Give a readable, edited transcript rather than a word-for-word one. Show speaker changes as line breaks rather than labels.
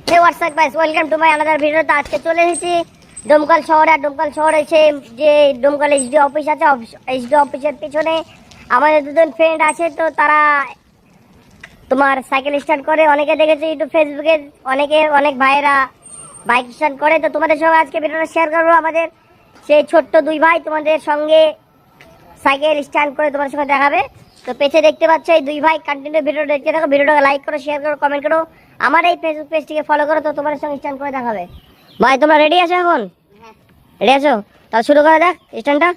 Hey what's up guys, welcome to my another video. তো আজকে চলে এসেছি ডোমকল শহরে। আর ডোমকল শহরে এসে যে ডোমকল এইচডি অফিস আছে, এইচডি অফিসের পিছনে আমাদের দুজন ফ্রেন্ড আছে। তো তারা তোমার সাইকেল স্টার্ট করে, অনেকে দেখেছে ইউটিউব ফেসবুকে, অনেক ভাইয়েরা বাইক স্টার্ট করে। তো তোমাদের সঙ্গে আজকে ভিডিওটা শেয়ার করবো। আমাদের সেই ছোট্ট দুই ভাই তোমাদের সঙ্গে সাইকেল স্ট্যান্ড করে তোমার সঙ্গে দেখাবে। তো পেছে দেখতে পাচ্ছ এই দুই ভাই, কন্টিনিউ ভিডিও দেখতে থাকো। ভিডিওটাকে লাইক করো, শেয়ার করো, কমেন্ট করো, আমার এই ফেসবুক পেজটিকে ফলো করো। তো তোমাদের সঙ্গে স্ট্যান্ড করে দেখাবে। ভাই তোমরা রেডি আছো? এখন রেডি আছো? তাহলে শুরু করে দেখ স্ট্যান্ডটা।